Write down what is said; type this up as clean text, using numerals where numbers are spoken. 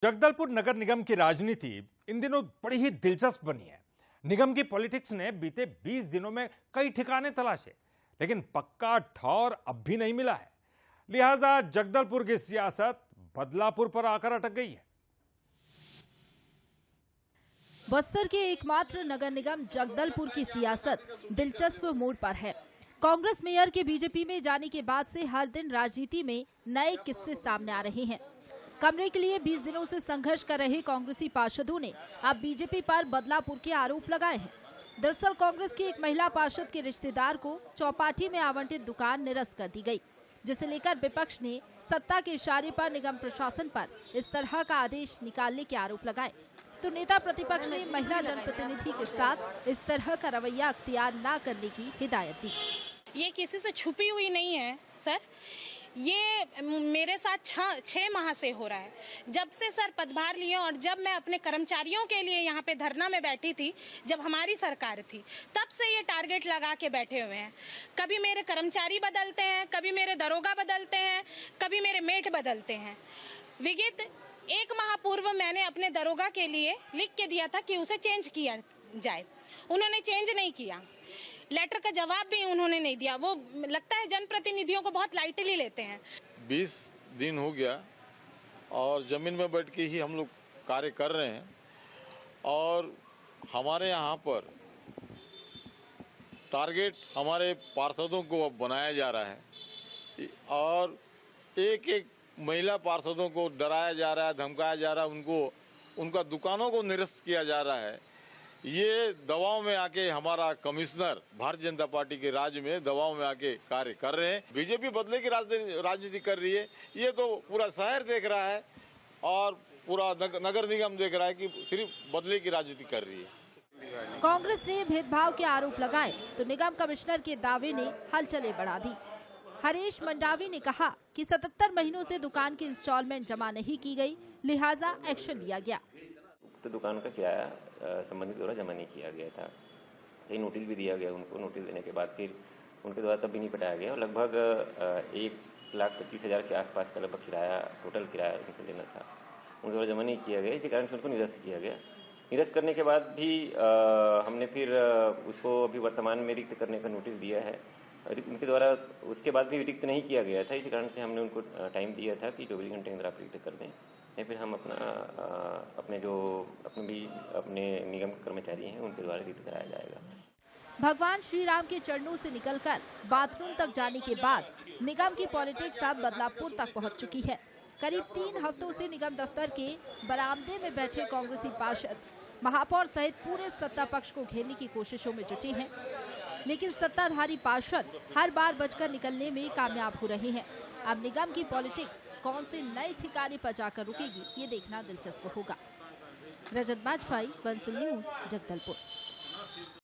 जगदलपुर नगर निगम की राजनीति इन दिनों बड़ी ही दिलचस्प बनी है। निगम की पॉलिटिक्स ने बीते 20 दिनों में कई ठिकाने तलाशे, लेकिन पक्का ठौर अब भी नहीं मिला है। लिहाजा जगदलपुर की सियासत बदलापुर पर आकर अटक गई है। बस्तर के एकमात्र नगर निगम जगदलपुर की सियासत दिलचस्प मोड़ पर है। कांग्रेस मेयर के बीजेपी में जाने के बाद से हर दिन राजनीति में नए किस्से सामने आ रहे हैं। कमरे के लिए 20 दिनों से संघर्ष कर रहे कांग्रेसी पार्षदों ने अब बीजेपी पर बदलापुर के आरोप लगाए हैं। दरअसल कांग्रेस की एक महिला पार्षद के रिश्तेदार को चौपाटी में आवंटित दुकान निरस्त कर दी गई, जिसे लेकर विपक्ष ने सत्ता के इशारे पर निगम प्रशासन पर इस तरह का आदेश निकालने के आरोप लगाए, तो नेता प्रतिपक्ष ने महिला जनप्रतिनिधि के साथ इस तरह का रवैया अख्तियार न करने की हिदायत दी। ये किसी से छुपी हुई नहीं है सर, ये मेरे साथ 6 माह से हो रहा है। जब से सर पदभार लिए और जब मैं अपने कर्मचारियों के लिए यहाँ पे धरना में बैठी थी, जब हमारी सरकार थी, तब से ये टारगेट लगा के बैठे हुए हैं। कभी मेरे कर्मचारी बदलते हैं, कभी मेरे दरोगा बदलते हैं, कभी मेरे मेट बदलते हैं। विगत 1 माह पूर्व मैंने अपने दरोगा के लिए लिख के दिया था कि उसे चेंज किया जाए, उन्होंने चेंज नहीं किया। लेटर का जवाब भी उन्होंने नहीं दिया। वो लगता है जनप्रतिनिधियों को बहुत लाइटली लेते हैं। 20 दिन हो गया और जमीन में बैठ के ही हम लोग कार्य कर रहे हैं और हमारे यहाँ पर टारगेट हमारे पार्षदों को अब बनाया जा रहा है और एक महिला पार्षदों को डराया जा रहा है, धमकाया जा रहा है, उनका दुकानों को निरस्त किया जा रहा है। ये दबाव में आके हमारा कमिश्नर भारतीय जनता पार्टी के राज्य में दबाव में आके कार्य कर रहे हैं। बीजेपी बदले की राजनीति कर रही है, ये तो पूरा शहर देख रहा है और पूरा नगर निगम देख रहा है कि सिर्फ बदले की राजनीति कर रही है। कांग्रेस ने भेदभाव के आरोप लगाए तो निगम कमिश्नर के दावे ने हलचलें बढ़ा दी। हरीश मंडावी ने कहा कि 77 महीनों से दुकान की इंस्टॉलमेंट जमा नहीं की गई, लिहाजा एक्शन लिया गया। तो दुकान का किराया संबंधित द्वारा जमा नहीं किया गया था। कई नोटिस भी दिया गया उनको। नोटिस देने के बाद फिर उनके द्वारा तब भी नहीं पटाया गया और लगभग 1,25,000 के आसपास का लगभग किराया, टोटल किराया उनको देना था, उनके द्वारा जमा नहीं किया गया। इसी कारण से उनको निरस्त किया गया। निरस्त करने के बाद भी हमने फिर उसको अभी वर्तमान में रिक्त करने का नोटिस दिया है। उनके द्वारा उसके बाद भी रिक्त नहीं किया गया था। इसी कारण से हमने उनको टाइम दिया था कि 24 घंटे अंदर आप रिक्त कर दें, या फिर हम अपने निगम के कर्मचारी हैं उनके द्वारा रिक्त कराया जाएगा। भगवान श्री राम के चरणों से निकलकर बाथरूम तक जाने के बाद निगम की पॉलिटिक्स अब बदलापुर तक पहुंच चुकी है। करीब 3 हफ्तों से निगम दफ्तर के बरामदे में बैठे कांग्रेसी पार्षद महापौर सहित पूरे सत्ता पक्ष को घेरने की कोशिशों में जुटे हैं, लेकिन सत्ताधारी पार्षद हर बार बचकर निकलने में कामयाब हो रहे हैं। अब निगम की पॉलिटिक्स कौन से नए ठिकाने पर जाकर रुकेगी, ये देखना दिलचस्प होगा। रजत बाजपाई, बंसल न्यूज, जगदलपुर।